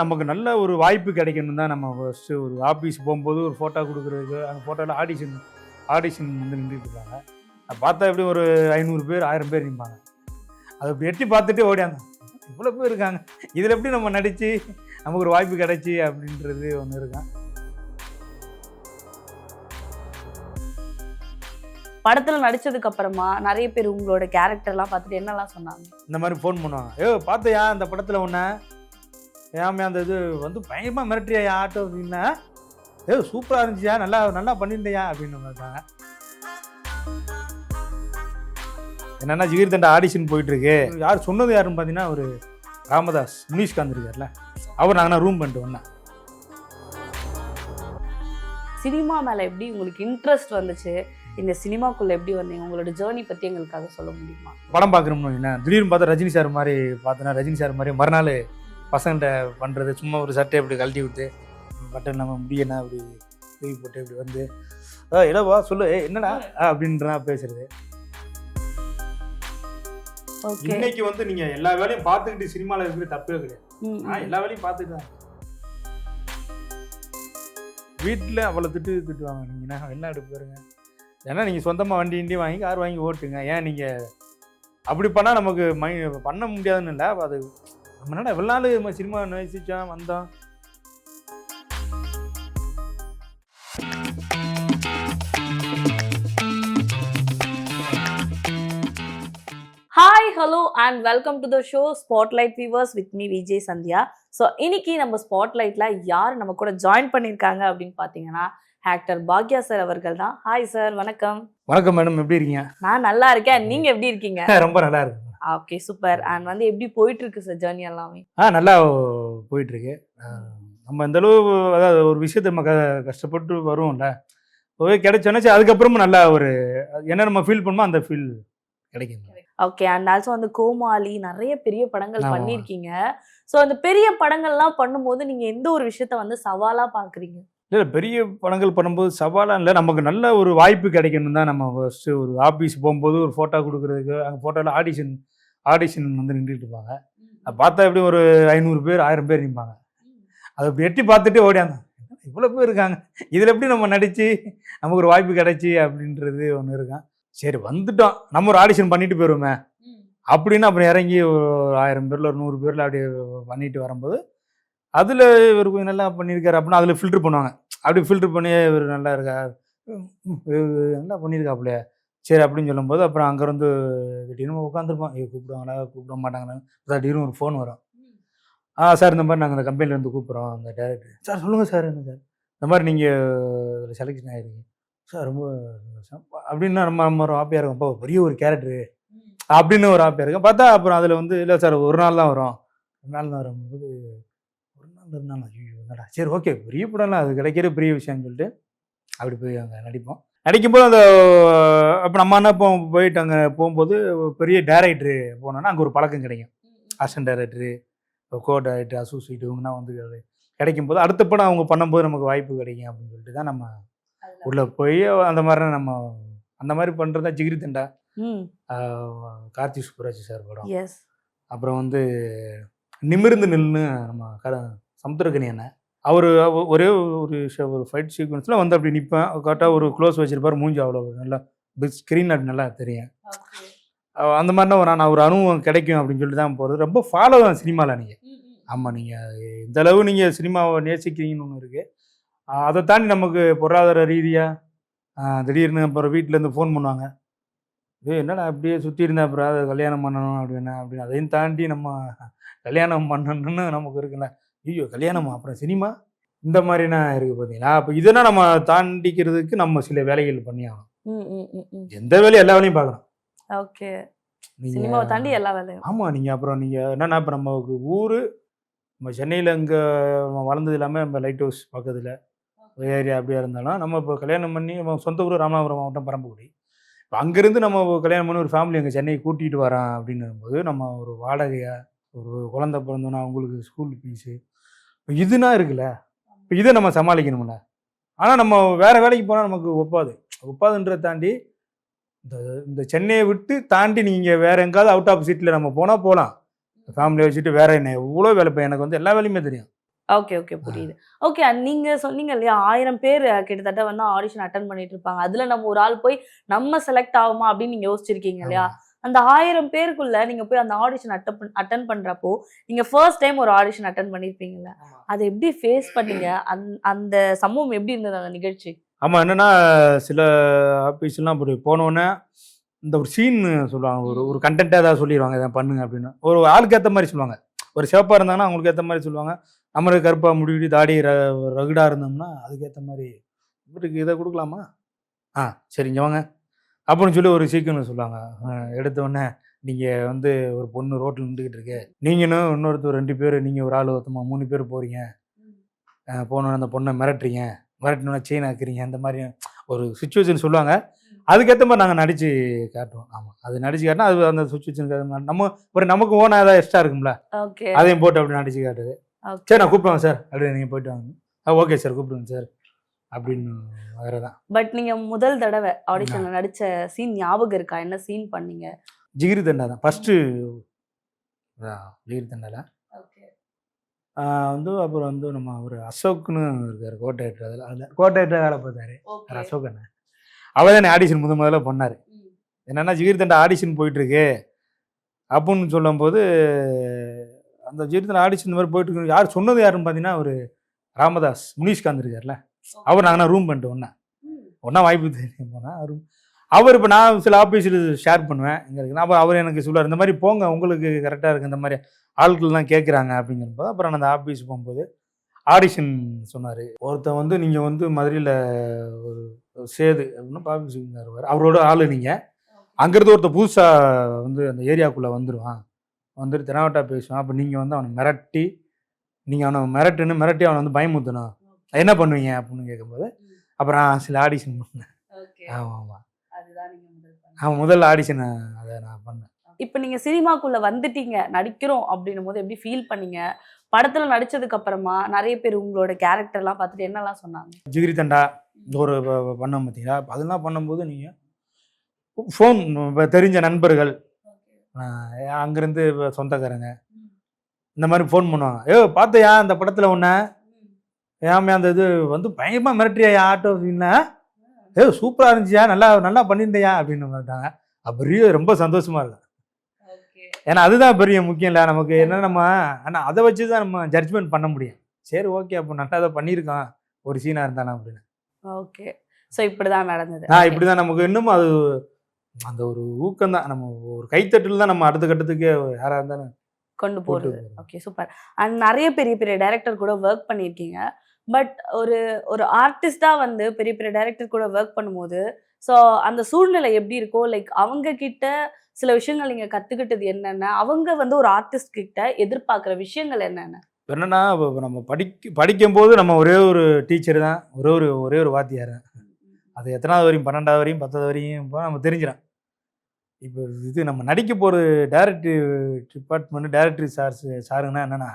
நமக்கு நல்ல ஒரு வாய்ப்பு கிடைக்கணும் தான் நம்ம ஃபஸ்ட்டு ஒரு ஆஃபீஸ் போகும்போது ஒரு ஃபோட்டோ கொடுக்குறதுக்கு அந்த ஃபோட்டோவில் ஆடிஷன் வந்து நின்றுட்டு இருப்பாங்க. அதை பார்த்தா எப்படி ஒரு 500 பேர் 1000 பேர் நிற்பாங்க. அதை இப்படி எட்டி பார்த்துட்டு ஓடியாங்க இவ்வளோ பேர் இருக்காங்க, இதில் எப்படி நம்ம நடித்து நமக்கு ஒரு வாய்ப்பு கிடைச்சி அப்படின்றது ஒன்று இருக்கான். படத்துல நடிச்சதுக்கு அப்புறமா நிறைய பேர் உங்களோட கேரக்டர்லாம் பார்த்துட்டு என்னெல்லாம் சொன்னாங்க? இந்த மாதிரி ஃபோன் பண்ணுவாங்க, பார்த்தையா அந்த படத்தில் ஒன்று ஏமே அந்த இது வந்து பயங்கரமாக மிரட்டியா ஆட்டோ அப்படின்னா, சூப்பராக இருந்துச்சியா, நல்லா நல்லா பண்ணியிருந்தையா அப்படின்னு இருக்காங்க. என்னென்னா ஜிகிர்தண்டா ஆடிஷன் போயிட்டுருக்கு. யார் சொன்னது யாருன்னு பார்த்தீங்கன்னா ஒரு ராமதாஸ் முனிஷ்காந்த் இருக்கார்ல, அவர் நாங்கள் ரூம் பண்ணிட்டு வந்தேன். சினிமா மேலே எப்படி உங்களுக்கு இன்ட்ரெஸ்ட் வந்துச்சு, இந்த சினிமாக்குள்ளே எப்படி வந்தீங்க, உங்களோட ஜேர்னி பற்றி எங்களுக்காக சொல்ல முடியுமா? படம் பார்க்குறோம்னு என்ன திடீர்னு பார்த்தா ரஜினி சார் மாதிரி பார்த்தோன்னா ரஜினி சார் மாதிரி மறுநாள் பசங்கள்கிட்ட பண்ணுறது, சும்மா ஒரு சட்டை இப்படி கழட்டி விட்டு பட்டன் நம்ம முடியனா அப்படி தூக்கி போட்டு இப்படி வந்து இடவா சொல்லு என்னடா அப்படின்றா பேசுறது. இன்னைக்கு வந்து நீங்க எல்லா வேலையும் பார்த்துக்கிட்டு சினிமாவில் இருக்கிறது தப்பே கிடையாது. எல்லா வேலையும் பார்த்துட்டு தான் வீட்டில் அவ்வளோ திட்டுவாங்க. நீங்கள் என்ன எடுப்பு பாருங்க, ஏன்னா நீங்கள் சொந்தமாக வண்டி வாங்கி கார் வாங்கி ஓட்டுங்க. ஏன் நீங்கள் அப்படி பண்ணால் நமக்கு பண்ண முடியாதுன்னு இல்லை. அது நம்ம என்னடா எவ்வளோ நாள் நம்ம சினிமா நேசிச்சோம் வந்தோம். Hi hello and welcome to the show spotlight viewers with me Vijay Sandhya. So இன்னைக்கு நம்ம ஸ்பாட்லைட்டில் யார் நம்ம கூட ஜாயின் பண்ணியிருக்காங்க அப்படின்னு பார்த்தீங்கன்னா ஆக்டர் பாக்யா சார் அவர்கள் தான். ஹாய் சார், வணக்கம். வணக்கம் மேடம், எப்படி இருக்கீங்க? நான் நல்லா இருக்கேன், நீங்கள் எப்படி இருக்கீங்க? ரொம்ப நல்லா இருக்கு. Okay, super. அண்ட் வந்து எப்படி போயிட்டு இருக்கு சார் ஜேர்னி எல்லாமே? நல்லா போயிட்டு இருக்கு. நம்ம இந்த அளவு அதாவது ஒரு விஷயத்தை நம்ம கஷ்டப்பட்டு வருவோம்ல, போய் கிடைச்சோன்னா அதுக்கப்புறமும் நல்லா ஒரு என்ன நம்ம ஃபீல் பண்ணுமோ அந்த ஃபீல் கிடைக்கும். ஓகே, அண்ட் ஆல்சோ வந்து கோமாளி நிறைய பெரிய படங்கள் பண்ணியிருக்கீங்க. ஸோ அந்த பெரிய படங்கள்லாம் பண்ணும்போது நீங்கள் எந்த ஒரு விஷயத்த வந்து சவாலாக பார்க்குறீங்க? இல்லை, பெரிய படங்கள் பண்ணும்போது சவாலாக இல்லை, நமக்கு நல்ல ஒரு வாய்ப்பு கிடைக்கணும் தான் நம்ம ஃபஸ்ட்டு ஒரு ஆஃபீஸ் போகும்போது ஒரு ஃபோட்டோ கொடுக்குறதுக்கு அந்த ஃபோட்டோவில் ஆடிஷன் வந்து நின்றுட்டு இருப்பாங்க. அதை பார்த்தா எப்படி ஒரு 500 பேர் 1000 பேர் நிற்பாங்க. அதை இப்படி எட்டி பார்த்துட்டு ஓடியாங்க இவ்வளோ பேர் இருக்காங்க, இதில் எப்படி நம்ம நடித்து நமக்கு ஒரு வாய்ப்பு கிடைச்சி அப்படின்றது ஒன்று இருக்கான். சரி வந்துட்டோம், நம்ம ஒரு ஆடிஷன் பண்ணிட்டு போயிடுவோமே அப்படின்னு அப்புறம் இறங்கி ஒரு 1000 பேரில் ஒரு 100 பேரில் அப்படி பண்ணிட்டு வரும்போது அதில் இவர் கொஞ்சம் நல்லா பண்ணியிருக்காரு அப்படின்னு அதில் ஃபில்ட்ரு பண்ணுவாங்க. அப்படி ஃபில்ட்ரு பண்ணி இவர் நல்லா இருக்கார், நல்லா பண்ணியிருக்காப்புல சரி அப்படின்னு சொல்லும்போது அப்புறம் அங்கேருந்து திடீர்னு உட்காந்துருப்போம், கூப்பிடுவாங்களா கூப்பிட மாட்டாங்களான்னு திடீர்னு ஒரு ஃபோன் வரும். சார் இந்த மாதிரி நாங்கள் அந்த கம்பெனிலேருந்து கூப்பிட்றோம் அந்த டேரக்டர். சார் சொல்லுங்கள் சார், என்ன சார் இந்த மாதிரி நீங்கள் செலெக்ஷன் ஆகிருக்கீங்க சார், ரொம்ப அப்படின்னா நம்ம ஒரு ஹாப்பியாக இருக்கும். அப்போ பெரிய ஒரு கேரக்டரு அப்படின்னு ஒரு ஹாப்பியாக இருக்கும். பார்த்தா அப்புறம் அதில் வந்து இல்லை சார் ஒரு நாள் தான் வரும், 2 நாள் தான் வரும்போது 1 நாள் 2 நாள் ஐயோ என்னடா சரி ஓகே பெரிய படம்லாம் அது கிடைக்கிற பெரிய விஷயம்னு சொல்லிட்டு அப்படி போய் அங்கே நடிக்கும்போது அந்த அப்போ நம்ம என்ன போயிட்டு அங்கே போகும்போது பெரிய டேரக்டரு போனோன்னா அங்கே ஒரு பழக்கம் கிடைக்கும். Assistant director, co director, associate இவங்கன்னா வந்து கிடைக்கும் போது அடுத்த படம் அவங்க பண்ணும்போது நமக்கு வாய்ப்பு கிடைக்கும் அப்படின்னு சொல்லிட்டு தான் நம்ம உள்ளே போய் அந்த மாதிரி நம்ம அந்த மாதிரி பண்ணுறது தான் ஜிகிர்தண்டா, கார்த்தி சுப்புராஜ் சார் படம். அப்புறம் வந்து நிமிர்ந்து நில்லுன்னு நம்ம சமுத்திரக்கனி அண்ணன், அவர் ஒரே ஒரு ஃபைட் சீக்வன்ஸில் வந்து அப்படி நிற்பேன். கரெக்டாக ஒரு க்ளோஸ் வச்சுருப்பார், மூஞ்சி அவ்வளோ நல்லா பிக் ஸ்க்ரீன் அப்படி நல்லா தெரியும். அந்த மாதிரினா நான் ஒரு அனுபவம் கிடைக்கும் அப்படின்னு சொல்லிட்டு தான் போகிறது. ரொம்ப ஃபாலோ தான் சினிமாவில் நீங்கள். ஆமாம், நீங்கள் இந்த அளவு நீங்கள் சினிமாவை நேசிக்கிறீங்கன்னு ஒன்று இருக்குது. அதை தாண்டி நமக்கு பொருளாதார ரீதியாக திடீர்னு அப்புறம் வீட்டிலேருந்து ஃபோன் பண்ணுவாங்க, என்னடா அப்படியே சுற்றி இருந்தால் அப்புறம் அதை கல்யாணம் பண்ணணும் அப்படின்னு அதையும் தாண்டி நம்ம கல்யாணம் பண்ணணும்னு நமக்கு இருக்குல்ல, ஐயோ கல்யாணமா அப்புறம் சினிமா இந்த மாதிரினா இருக்குது பார்த்தீங்களா. அப்போ இதெல்லாம் நம்ம தாண்டிக்கிறதுக்கு நம்ம சில வேலைகள் பண்ணி ஆகணும். எந்த வேலையும் எல்லா வேலையும் பார்க்கணும். ஓகே, சினிமாவை தாண்டி எல்லா வேலையும். ஆமாம், நீங்கள் அப்புறம் நீங்கள் என்னென்னா இப்போ நமக்கு ஊர் நம்ம சென்னையில் இங்கே வளர்ந்தது இல்லாமல் நம்ம லைட் ஹவுஸ் பக்கத்தில் ஏரியா அப்படியா இருந்தாலும் நம்ம இப்போ கல்யாணம் பண்ணி நம்ம சொந்த ஊர் ராமநாதபுரம் மாவட்டம் பரம்பக்குடி. இப்போ அங்கேருந்து நம்ம கல்யாணம் பண்ணி ஒரு ஃபேமிலி அங்கே சென்னையை கூட்டிகிட்டு வரோம் அப்படின்னும்போது நம்ம ஒரு வாடகையாக ஒரு குழந்தை பிறந்தோன்னா அவங்களுக்கு ஸ்கூல் ஃபீஸு இதுனா இருக்குல்ல, இப்போ இதை நம்ம சமாளிக்கணும்ல. ஆனால் நம்ம வேறு வேலைக்கு போனால் நமக்கு ஒப்பாதுன்றதை தாண்டி இந்த சென்னையை விட்டு தாண்டி நீங்கள் வேறு எங்காவது அவுட் ஆஃப் சிட்டியில் நம்ம போகலாம். ஃபேமிலியை வச்சுட்டு வேறு என்ன எவ்வளோ வேலை. இப்போ எனக்கு வந்து எல்லா வேலையுமே தெரியும். Okay, okay. புரியுது. ஓகே. நீங்க சொன்னீங்க இல்லையா, 1000 பேர் கிட்டத்தட்ட வந்து ஆடிஷன் அட்டெண்ட் பண்ணிட்டு இருப்பாங்க. அதுல நம்ம ஒரு ஆள் போய் நம்ம செலக்ட் ஆவோமா அப்படின்னு நீங்க யோசிச்சிருக்கீங்க இல்லையா? ஆமா. அந்த 1000 பேருக்குள்ள நீங்க போய் அந்த ஆடிஷன் அட்டெண்ட் பண்றப்போ, நீங்க ஃபர்ஸ்ட் டைம் ஒரு ஆடிஷன் அட்டெண்ட் பண்ணியிருப்பீங்கல்ல. அத எப்படி ஃபேஸ் பண்ணீங்க? அந்த சம்பவம் எப்படி இருந்தது அந்த நிகழ்ச்சி? ஆமா. என்னன்னா, சில ஆபீஸ்லாம் அப்படி போனோனே, இந்த ஒரு சீன் சொல்லுவாங்க. ஒரு ஒரு கன்டென்ட்டா ஏதாவது சொல்லிருவாங்க. இத பண்ணுங்க அப்படின்னு. ஒரு ஆளுக்கு ஏத்த மாரி சொல்லுவாங்க. ஒரு சிவப்பா இருந்தாங்கன்னா, அவங்களுக்கு ஏத்த மாரி சொல்லுவாங்க. நம்மளுக்கு கருப்பா முடி கிடி தாடி ரகுடா இருந்தோம்னா, அதுக்கு ஏத்த மாரி, இவருக்கு இத குடுக்கலாமா? ஆ சரி இங்க வாங்க. அப்படின்னு சொல்லி ஒரு சீக்வென்ஸ் சொல்லுவாங்க. எடுத்த உடனே, நீங்க வந்து ஒரு பொண்ணு ரோட்ல நின்னுகிட்டு இருக்கு. நீங்களும் இன்னொருத்தர் 2 பேரு, நீங்க ஒரு ஆளு ஒருத்தமா 3 பேர் போறீங்க. போனோனே அந்த பொண்ண மிரட்டுறீங்க. மிரட்டுனோனே செயின் ஆக்குறீங்க. அந்த மாரி ஒரு சிச்சுவேஷன் சொல்லுவாங்க. அதுக்கேத்த மாரி நாங்க நடிச்சு காட்டுவோம். ஆமா. அது நடிச்சு காட்டினா, அது அந்த சிச்சுவேஷனுக்கு நம்ம நமக்கு ஓனா ஏதாவது எக்ஸ்ட்ரா இருக்கும்ல. ஓகே. அதையும் போட்டு அப்படி நடிச்சு காட்டுறது. ஓகே. சரி நான் கூப்பிடுவேன் சார். அப்படியே நீங்க போயிட்டு வாங்க. ஓகே சார் கூப்பிடுங்க சார். அப்படின்னு வரதான். பட் நீங்க முதல் தடவ ஆடிஷன்ல நடிச்ச சீன் ஞாபகம் இருக்கா? என்ன சீன் பண்ணீங்க? ஜிகிரி தண்டா தான். ஃபர்ஸ்ட்டு ஜிகிரி தண்டால. ஓகே. வந்து அப்புறம் வந்து நம்ம ஒரு அசோக்ன்னு இருக்காரு கோட்டையர் அதில் கோட்டையர்ட்ட வேலை பார்த்தாரு. ஓகே. அசோக் அண்ணன். அவர் தான் ஆடிஷன் முதல்ல பண்ணாரு. என்னன்னா ஜிகிர் தண்டா ஆடிஷன் போயிட்டு இருக்கு அப்படின்னு சொல்லும்போது, அந்த ஜிகிர் தண்டா ஆடிஷன் இந்த மாதிரி போயிட்டு இருக்கு. யார் சொன்னது யாருன்னு பார்த்தீங்கன்னா, ஒரு ராமதாஸ் முனிஷ்காந்த் இருக்கார்ல, அவர் நாங்கள் ரூம் பண்ணிட்டு ஒன்றா வாய்ப்பு தெரியும் போனால் அவர் இப்போ நான் சில ஆஃபீஸில் ஷேர் பண்ணுவேன் இங்கே இருக்கு. அப்போ அவர் எனக்கு சொல்லுவார், இந்த மாதிரி போங்க உங்களுக்கு கரெக்டாக இருக்குது, இந்த மாதிரி ஆட்கள்லாம் கேட்குறாங்க அப்படிங்கிறப்போ அப்புறம் நான் அந்த ஆஃபீஸ் போகும்போது ஆடிஷன் சொன்னார். ஒருத்தன் வந்து நீங்கள் வந்து மதுரையில் ஒரு சேது அப்படின்னு ஆஃபீஸுக்கு வருவார், அவரோட ஆள் நீங்கள் அங்கேருந்து ஒருத்தர் புதுசாக வந்து அந்த ஏரியாவுக்குள்ளே வந்துடுவான், வந்துட்டு தெனாவட்டா பேசுவான். அப்போ நீங்கள் வந்து அவனை மிரட்டி, நீங்கள் அவனை மிரட்டி அவனை வந்து பயமுறுத்தணும், என்ன பண்ணுவீங்க அப்படின்னு கேட்கும்போது அப்புறம் சில ஆடிஷன் பண்ணேன். ஆமாம் ஆமாம். அவன் முதல் ஆடிஷன் அதை நான் பண்ணேன். இப்போ நீங்க சினிமாக்குள்ள வந்துட்டீங்க, நடிக்கிறோம் அப்படின்னும்போது எப்படி ஃபீல் பண்ணீங்க? படத்துல நடிச்சதுக்கு அப்புறமா நிறைய பேர் உங்களோட கேரக்டர்லாம் பார்த்துட்டு என்னலாம் சொன்னாங்க? ஜிகிரி தண்டா ஒரு பண்ணோம் பார்த்தீங்களா, அதெல்லாம் பண்ணும்போது நீங்கள் ஃபோன் தெரிஞ்ச நண்பர்கள், அங்கேருந்து சொந்தக்காரங்க இந்த மாதிரி ஃபோன் பண்ணுவாங்க. பார்த்தியா அந்த படத்தில் ஒன்று, ஏமே அந்த இது வந்து பயங்கரமாக மிரட்டுறியா ஆட்டோ அப்படின்னா, சூப்பராக இருந்துச்சியா, நல்லா நல்லா பண்ணியிருந்தையா அப்படின்னு மாட்டாங்க. பெரிய ரொம்ப சந்தோஷமா இருக்கும். ஏன்னா அதுதான் பெரிய முக்கியம் இல்லை நமக்கு. என்ன நம்ம ஆனால் அதை வச்சு தான் நம்ம ஜட்ஜ்மெண்ட் பண்ண முடியும். சரி ஓகே, அப்போ நல்லா அதை பண்ணியிருக்கான் ஒரு சீனாக இருந்தாலும் அப்படின்னு. ஓகே. ஸோ இப்படி தான் நடந்தது. இப்படி தான் நமக்கு இன்னும் அது அந்த ஒரு ஊக்கம் தான், நம்ம ஒரு கைத்தட்டில் தான் நம்ம அடுத்த கட்டத்துக்கு யாராக இருந்தாலும் கொண்டு போகிறது. Okay super. அண்ட் நிறைய பெரிய பெரிய டைரக்டர் கூட ஒர்க் பண்ணியிருக்கீங்க. பட் ஒரு ஒரு ஆர்டிஸ்டாக வந்து பெரிய பெரிய டைரக்டர் கூட ஒர்க் பண்ணும்போது, ஸோ அந்த சூழ்நிலை எப்படி இருக்கோ, லைக் அவங்க கிட்ட சில விஷயங்கள் நீங்கள் கற்றுக்கிட்டது என்னென்ன, அவங்க வந்து ஒரு ஆர்டிஸ்ட் கிட்ட எதிர்பார்க்குற விஷயங்கள் என்னென்ன? என்னன்னா நம்ம படிக்கும்போது நம்ம ஒரே ஒரு டீச்சர் தான், ஒரே ஒரு வாத்தியார் தான். அது எத்தனாவது வரையும், 12வது வரையும், 10வது வரையும் இப்போ நம்ம தெரிஞ்சிடும். இப்போ இது நம்ம நடிக்க போகிற டைரக்டர் டிபார்ட்மெண்ட் டைரக்டர் சாருங்கன்னா என்னென்னா,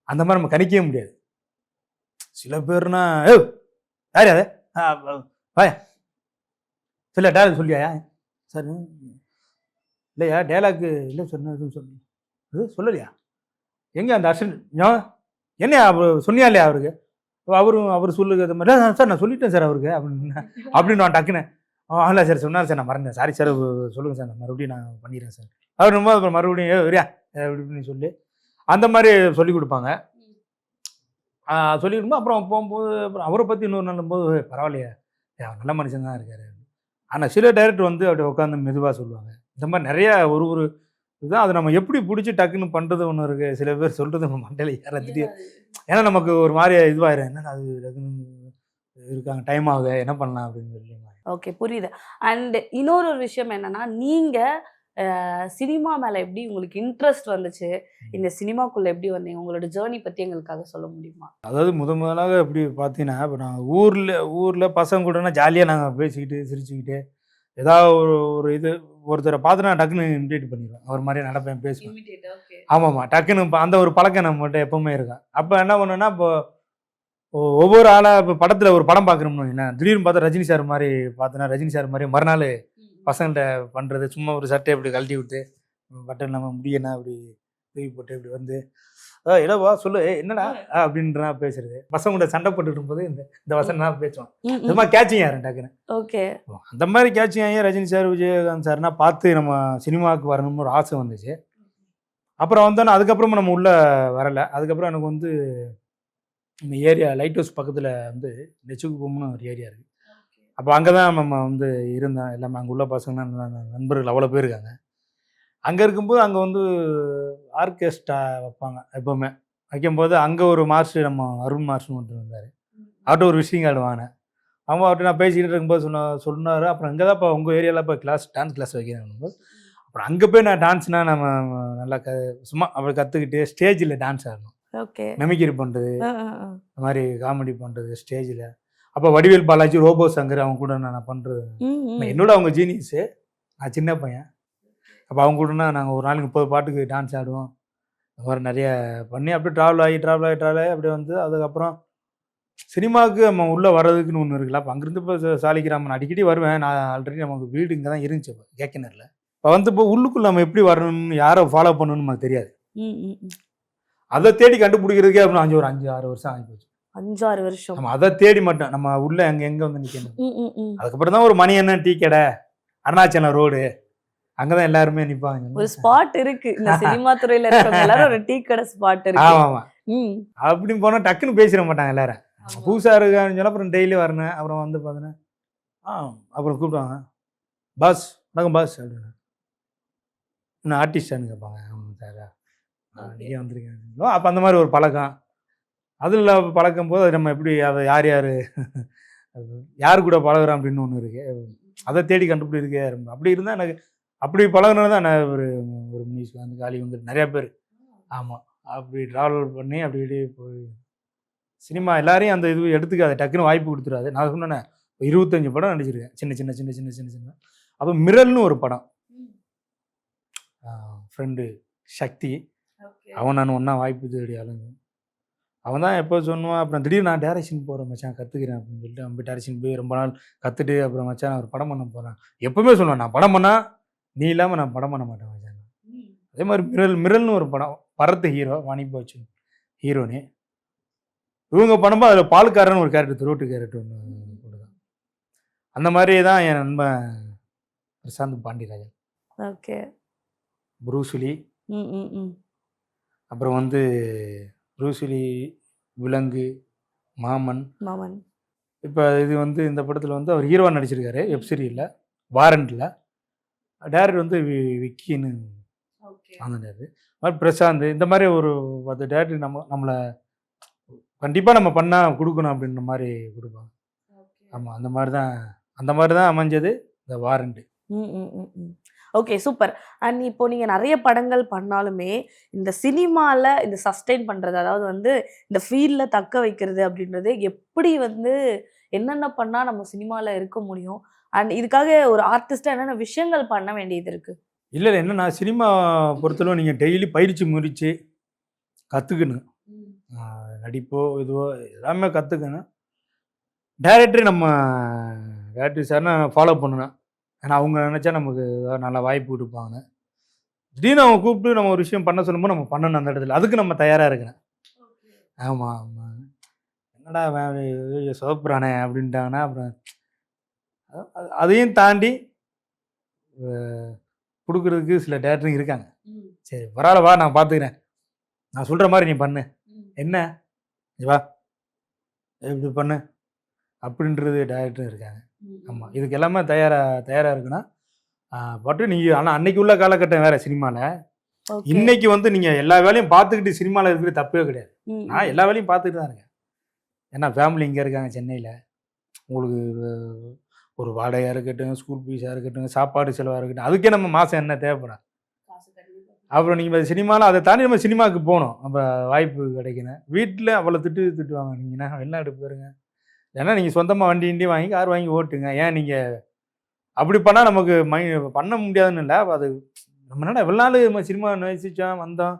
அந்த மாதிரி நம்ம கணிக்கவே முடியாது. சில பேர்னா யார் அது வாயா சொல்ல டேலாக் சொல்லியா சார், இல்லையா டேலாக்கு இல்லை சொன்ன எதுவும் சொல்லு சொல்லலையா, எங்கே அந்த அர்ஷன் என்ன சொன்னியா இல்லையா அவருக்கு, அவர் சொல்லுங்க அது மாதிரி சார் நான் சொல்லிட்டேன் சார் அவருக்கு அப்படின்னு நான் டக்குன்னு இல்லை சார் சொன்னார் சார், நான் மறந்தேன், சாரி சார் சொல்லுங்கள் சார், நான் மறுபடியும் நான் பண்ணிடுறேன் சார். அவர் ரொம்ப அப்புறம் மறுபடியும் வரியா அப்படின்னு சொல்லி அந்த மாதிரி சொல்லி கொடுப்பாங்க. சொல்லி கொடுப்போம். அப்புறம் போகும்போது அப்புறம் அவரை பற்றி இன்னொரு நல்லும்போது பரவாயில்லையா, நல்ல மனுஷன் தான் இருக்காரு. ஆனால் சில டைரக்டர் வந்து அப்படி உட்காந்து மெதுவாக சொல்லுவாங்க. இந்த மாதிரி நிறையா ஒரு இதுதான், அதை நம்ம எப்படி பிடிச்சி டக்குன்னு பண்ணுறது ஒன்று இருக்குது. சில பேர் சொல்கிறது நம்ம மண்டையில் ஏறத்துட்டு, ஏன்னா நமக்கு ஒரு மாதிரி இதுவாயிரும், என்ன அது இருக்காங்க டைம் ஆகுது என்ன பண்ணலாம் அப்படின்னு சொல்லி. ஓகே புரியுது. அண்ட் இன்னொரு விஷயம் என்னன்னா, நீங்கள் சினிமா மேலே எப்படி உங்களுக்கு இன்ட்ரெஸ்ட் வந்துச்சு, இந்த சினிமாக்குள்ளே எப்படி வந்தீங்க, உங்களோட ஜேர்னி பற்றி எங்களுக்காக சொல்ல முடியுமா? அதாவது முதலாக எப்படி பார்த்தீங்கன்னா, இப்போ நாங்கள் ஊரில் பசங்க கூடனா ஜாலியாக நாங்கள் பேசிக்கிட்டு சிரிச்சுக்கிட்டு ஏதாவது ஒரு இது ஒருத்தரை பார்த்து நான் டக்குன்னு இமிடேட் பண்ணிடுவேன், அவர் மாதிரியே நடப்பேன் பேசுவேன். ஆமாம்மா டக்குன்னு அந்த ஒரு பழக்கம் நம்மகிட்ட எப்பவுமே இருக்கும். அப்போ என்ன பண்ணுன்னா, இப்போ ஒவ்வொரு ஆளாக இப்போ படத்தில் ஒரு படம் பார்க்குறோம்னு என்ன, திடீர்னு பார்த்தா ரஜினி சார் மாதிரி பார்த்தோன்னா ரஜினி சார் மாதிரி மறுநாள் பசங்கள்கிட்ட பண்ணுறது, சும்மா ஒரு சட்டை இப்படி கழட்டி விட்டு பட்டன் நம்ம முடியனா இப்படி தூக்கி போட்டு இப்படி வந்து இடவா சொல்லு என்னடா அப்படின்றா பேசுறது. பசங்க கூட சண்டை போட்டுட்டு இருக்கும்போது இந்த வசனம் தான் பேசுவான். இந்த மாதிரி கேட்சிங் ஆயிரும் டக்குன்னு. ஓகே. அந்த மாதிரி கேட்சிங் ஆகி ரஜினி சார் விஜயகாந்த் சார்னா பார்த்து நம்ம சினிமாவுக்கு வரணும்னு ஒரு ஆசை வந்துச்சு. அப்புறம் வந்தோன்னா அதுக்கப்புறமா நம்ம உள்ள வரலை. அதுக்கப்புறம் எனக்கு வந்து இந்த ஏரியா லைட் ஹவுஸ் பக்கத்தில் வந்து நெச்சுக்குப்பம்னு ஒரு ஏரியா இருக்குது. அப்போ அங்கே தான் நம்ம வந்து இருந்தோம். எல்லாமே அங்கே உள்ள பசங்களாம் நண்பர்கள் அவ்வளோ பேர் இருக்காங்க. அங்கே இருக்கும்போது அங்கே வந்து ஆர்கெஸ்ட்ரா வைப்பாங்க எப்போவுமே. வைக்கும்போது அங்கே ஒரு மாஸ்டர் நம்ம அருண் மாஸ்டர்னு ஒருத்தர் வந்தார். அவர்கிட்ட ஒரு விசிட்டிங் கார்டு வாங்கினேன். அவங்க அவர்கிட்ட நான் பேசிக்கிட்டு இருக்கும்போது சொன்னார், அப்புறம் இங்கே தான் இப்போ உங்கள் ஏரியாவில் இப்போ டான்ஸ் கிளாஸ் வைக்கிறேன். அப்புறம் அங்கே போய் நான் டான்ஸ்னால் நம்ம நல்லா சும்மா அப்படி கற்றுக்கிட்டு ஸ்டேஜில் டான்ஸ் ஆடணும். ஓகே. மெமிக்ரி பண்ணுறது, இந்த மாதிரி காமெடி பண்ணுறது ஸ்டேஜில். அப்போ வடிவேல் பாலாஜி, ரோபோ சங்கர் அவங்க கூட நான் பண்ணுறது. என்னோட அவங்க ஜீனியஸு, நான் சின்ன பையன். அப்போ அவங்க கூடனா நாங்கள் ஒரு நாளைக்கு 30 பாட்டுக்கு டான்ஸ் ஆடுவோம். இந்த மாதிரி நிறைய பண்ணி அப்படியே ட்ராவல் ஆகி அப்படியே வந்து அதுக்கப்புறம் சினிமாவுக்கு நம்ம உள்ளே வர்றதுக்குன்னு ஒன்று இருக்குல்ல. அப்போ அங்கேருந்து இப்போ சாலிகிராமன் அடிக்கடி வருவேன். நான் ஆல்ரெடி நமக்கு வீடு இங்கே தான் இருந்துச்சு இப்போ கேக்கினரில். இப்போ வந்து இப்போ உள்ளுக்குள்ளே நம்ம எப்படி வரணும்னு யாரை ஃபாலோ பண்ணணும்னு நமக்கு தெரியாது. அதை தேடி கண்டுபிடிக்கிறதுக்கே அப்படின்னு ஒரு 5-6 வருஷம் ஆகி போச்சு. 5-6 வருஷம் நம்ம அதை தேடி மாட்டோம். நம்ம உள்ள எங்கே வந்து நிற்கணும். அதுக்கப்புறம் தான் ஒரு மணி என்ன டீ கடை, அருணாச்சலம் ரோடு, அங்கதான் எல்லாருமே நிப்பாங்க. ஒரு ஸ்பாட் இருக்கு இந்த சினிமா துறையில இருக்கவங்க எல்லாரும் ஒரு டீ கடை ஸ்பாட் இருக்கு. ஆமா அப்படின்னு போனா டக்குன்னு பேசிட மாட்டாங்க எல்லாரும். புதுசா இருக்கான்னு சொல்ல அப்புறம் டெய்லி வரணும். அப்புறம் வந்து பார்த்தீங்கன்னா அப்புறம் கூப்பிடுவாங்க, பாஸ் வணக்கம் பாஸ் அப்படின்னு. இன்னும் ஆர்டிஸ்டான்னு கேட்பாங்க. சார் நீங்க வந்திருக்கீங்க. அப்போ அந்த மாதிரி ஒரு பழக்கம். அதில் பழக்கும் போது நம்ம எப்படி அதை யார் கூட பழகுறோம் அப்படின்னு ஒன்று இருக்கு. அதை தேடி கண்டுபிடிக்கே ரொம்ப அப்படி இருந்தால் எனக்கு அப்படி பழகினது தான் நான் ஒரு மியூசிக் வந்து காலி வந்து நிறையா பேர். ஆமாம், அப்படி ட்ராவல் பண்ணி அப்படி இப்படி போய் சினிமா எல்லாரையும் அந்த இது எடுத்துக்காது, டக்குன்னு வாய்ப்பு கொடுத்துடாது. நான் சொன்னேன் 25 படம் நடிச்சிருக்கேன், சின்ன சின்ன சின்ன சின்ன சின்ன சின்ன. அப்போ மிரல்னு ஒரு படம், ஃப்ரெண்டு சக்தி, அவன் நான் ஒன்றா வாய்ப்பு தேடி ஆளுங்க. அவன் தான் எப்போ சொன்னான். அப்புறம் திடீர்னு நான் டேரக்ஷன் போகிறேன் மச்சான், கற்றுக்கிறேன் அப்படின்னு சொல்லிட்டு அவன் டேரக்ஷன் போய் ரொம்ப நாள் கற்றுட்டு அப்புறம் மச்சான் நான் ஒரு படம் பண்ண போகிறேன். எப்போவுமே சொல்லுவேன், நான் படம் பண்ணால் நீ இல்லாமல் நான் படம் பண்ண மாட்டேன் மச்சான். அதே மாதிரி மிரல்னு ஒரு படம், பரத் ஹீரோ, வாணிபாச்சு ஹீரோனு. இவங்க பண்ணும்போது அதில் பால்காரன்னு ஒரு கேரக்டர், ரோட்டு கேரக்டர் ஒன்று போட்டுதான். அந்த மாதிரி தான் என் நண்பன் பிரசாந்த் பாண்டியராஜன். ஓகே. ப்ரூஸ்லி, அப்புறம் வந்து ப்ரூஸ்லி, விலங்கு, மாமன். இப்போ இது வந்து இந்த படத்தில் வந்து அவர் ஹீரோவாக நடிச்சிருக்காரு வெப்சீரியில் வாரண்டில். டேரக்டர் வந்து விக்கின்னு அந்த டேரக்டர். பிரசாந்த், இந்த மாதிரி ஒரு 10 டேரக்டர் நம்மளை கண்டிப்பாக நம்ம பண்ணால் கொடுக்கணும் அப்படின்ற மாதிரி கொடுப்பாங்க. ஆமாம், அந்த மாதிரி தான் அமைஞ்சது இந்த வாரண்டு. Okay, super. அண்ட் இப்போ நீங்கள் நிறைய படங்கள் பண்ணாலுமே இந்த சினிமாவில் இந்த சஸ்டெயின் பண்ணுறது, அதாவது வந்து இந்த ஃபீல்டில் தக்க வைக்கிறது அப்படின்றது எப்படி வந்து என்னென்ன பண்ணால் நம்ம சினிமாவில் இருக்க முடியும்? அண்ட் இதுக்காக ஒரு ஆர்டிஸ்டாக என்னென்ன விஷயங்கள் பண்ண வேண்டியது இருக்குது? இல்லை என்னென்னா, சினிமா பொறுத்தளவு நீங்கள் டெய்லி பயிற்சி முறித்து கற்றுக்கணும். நடிப்போ இதுவோ எல்லாமே கற்றுக்கணும். டேரக்டர் சார்னா ஃபாலோ பண்ணணும். ஏன்னா அவங்க நினச்சா நமக்கு நல்லா வாய்ப்பு கொடுப்பாங்க. திடீர்னு அவங்க கூப்பிட்டு நம்ம ஒரு விஷயம் பண்ண சொல்லும்போது நம்ம பண்ணணும் அந்த இடத்துல. அதுக்கு நம்ம தயாராக இருக்கணும். ஆமாம் ஆமாம், என்னடா சொதப்புறானே அப்படின்ட்டாங்கன்னா அப்புறம் அதையும் தாண்டி கொடுக்குறதுக்கு சில டேரக்டருங்க இருக்காங்க. சரி பரவாயில்ல வா, நான் பார்த்துக்கிறேன், நான் சொல்கிற மாதிரி நீ பண்ணு, என்ன வா இப்படி பண்ணு அப்படின்றது டேரக்டரும் இருக்காங்க. ஆமாம், இதுக்கு எல்லாமே தயாராக இருக்குன்னா பட்டு நீங்கள். ஆனால் அன்னைக்கு உள்ள காலகட்டம் வேறு சினிமாவில். இன்னைக்கு வந்து நீங்கள் எல்லா வேலையும் பார்த்துக்கிட்டு சினிமாவில் இருக்கிறது தப்பே கிடையாது. நான் எல்லா வேலையும் பார்த்துக்கிட்டு தான் இருக்கேன். ஏன்னா ஃபேமிலி இங்கே இருக்காங்க சென்னையில். உங்களுக்கு ஒரு வாடகையாக இருக்கட்டும், ஸ்கூல் ஃபீஸாக இருக்கட்டும், சாப்பாடு செலவாக இருக்கட்டும், அதுக்கே நம்ம மாதம் என்ன தேவைப்படும். அப்புறம் நீங்கள் சினிமாவில் அதை தாண்டி நம்ம சினிமாவுக்கு போகணும். நம்ம வாய்ப்பு கிடைக்கணும். வீட்டில் அவ்வளோ திட்டுவாங்க, நீங்கள் வெளிநாடு போயிருங்க, ஏன்னா நீங்கள் சொந்தமாக வண்டி வாங்கி கார் வாங்கி ஓட்டுங்க. ஏன் நீங்கள் அப்படி பண்ணால் நமக்கு பண்ண முடியாதுன்னு இல்லை. அது நம்ம என்னடா இவ்வளோ நாள் நம்ம சினிமா நேசித்தோம் வந்தோம்,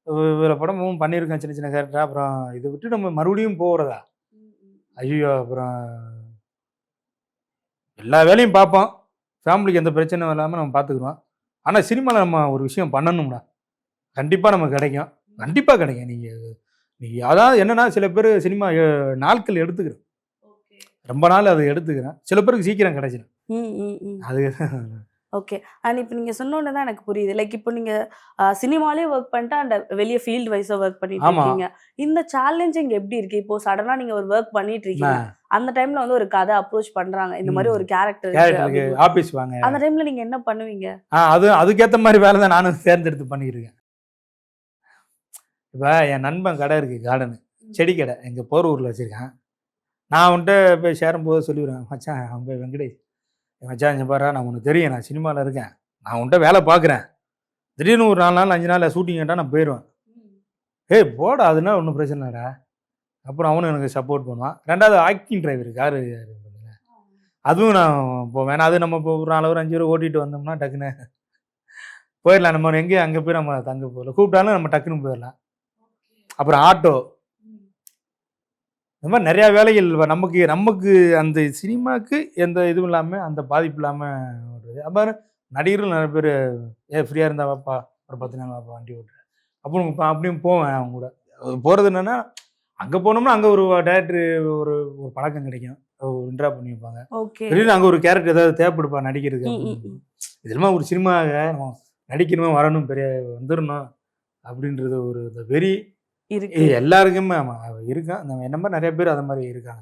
இவ்வளோ படமும் பண்ணியிருக்கோம் சின்ன சின்ன கேரக்டர், அப்புறம் இதை விட்டு நம்ம மறுபடியும் போகிறதா? ஐயோ, அப்புறம் எல்லா வேலையும் பார்ப்போம், ஃபேமிலிக்கு எந்த பிரச்சனையும் இல்லாமல் நம்ம பார்த்துக்குறோம். ஆனால் சினிமாவில் நம்ம ஒரு விஷயம் பண்ணணும்டா, கண்டிப்பாக நமக்கு கிடைக்கும். கண்டிப்பாக கிடைக்கும். நீங்கள் அதாவது என்னன்னா சில பேர் சினிமா நாட்கள் எடுத்துக்கிறேன், ரொம்ப நாள் அதை எடுத்துக்கிறேன். சில பேருக்கு சீக்கிரம் கிடைச்சிடும். அது ஓகே. அண்ட் இப்போ நீங்க சொன்னோனே தான் எனக்கு புரியுது. லைக் இப்போ நீங்க சினிமாலயே ஒர்க் பண்ணிட்டு அண்ட் வெளிய ஃபீல்ட் வைஸா ஒர்க் பண்ணிட்டு ஆமா. இருக்கீங்க. இந்த சேலஞ்சிங் எப்படி இருக்கு? இப்போ சடனா நீங்க ஒரு ஒர்க் பண்ணிட்டு இருக்கீங்க. அந்த டைம்ல வந்து ஒரு கதை அப்ரோச் பண்றாங்க. இந்த மாதிரி ஒரு கேரக்டர் இருக்கு கேரக்டருக்கு அப்படின்னு. ஆபீஸ் வாங்க. அந்த டைம்ல நீங்க என்ன பண்ணுவீங்க? அதுக்கேற்ற மாதிரி வேலை தான் நானும் தேர்ந்தெடுத்து பண்ணியிருக்கேன். இப்போ என் நண்பன் கடை இருக்கு, கார்டனு செடி கடை எங்கள் போரூரில் வச்சுருக்கேன். நான் அவன்கிட்ட போய் சேரும்போது சொல்லிடுவேன், மச்சான் அவன் போய் வெங்கடேஷ் மச்சான் இங்கே பாரு, நான் உனக்கு தெரியும், நான் சினிமாவில் இருக்கேன், நான் உன்கிட்ட வேலை பார்க்குறேன், திடீர்னு ஒரு 4 நாள் 5 நாள் ஷூட்டிங் கேட்டால் நான் போயிடுவேன். ஏய் போடா, அதுனா ஒன்றும் பிரச்சனை இல்லைடா. அப்புறம் அவனும் எனக்கு சப்போர்ட் பண்ணுவான். 2வது ஆக்டிங் டிரைவர் காரு, அதுவும் நான் போவேன். அது நம்ம இப்போ ஒரு 4 ஹவர் 5 ஹவர் ஓட்டிகிட்டு வந்தோம்னா டக்குன்னு போயிடலாம். நம்ம எங்கேயும் அங்கே போய் நம்ம தங்க போகல, கூப்பிட்டாலும் நம்ம டக்குன்னு போயிடலாம். அப்புறம் ஆட்டோ, இந்த மாதிரி நிறையா வேலைகள் நமக்கு அந்த சினிமாவுக்கு எந்த இதுவும் இல்லாமல், அந்த பாதிப்பு இல்லாமல் ஓடுறது. அப்புறம் நடிகர்கள் நிறைய பேர் ஃப்ரீயாக இருந்தால் வாப்பா ஒரு 10 நாள் வாப்பா வண்டி ஓட்டுறேன் அப்புறம் அப்படியும் போவேன் அவங்க கூட. போகிறது என்னென்னா அங்கே போனோம்னா அங்கே ஒரு டேரக்டர் ஒரு ஒரு பழக்கம் கிடைக்கும், ஒரு இன்ட்ரா பண்ணி வைப்பாங்க. திடீர்னு அங்கே ஒரு கேரக்டர் ஏதாவது தேவைப்படுப்பா நடிக்கிறதுக்கு, இதெல்லாம் ஒரு சினிமாவை நம்ம நடிக்கணும், வரணும், பெரிய வந்துடணும் அப்படின்றது ஒரு இந்த வெறி எல்லாருக்குமே இருக்கான். நம்ம என்ன மாதிரி நிறைய பேர் அந்த மாதிரி இருக்காங்க.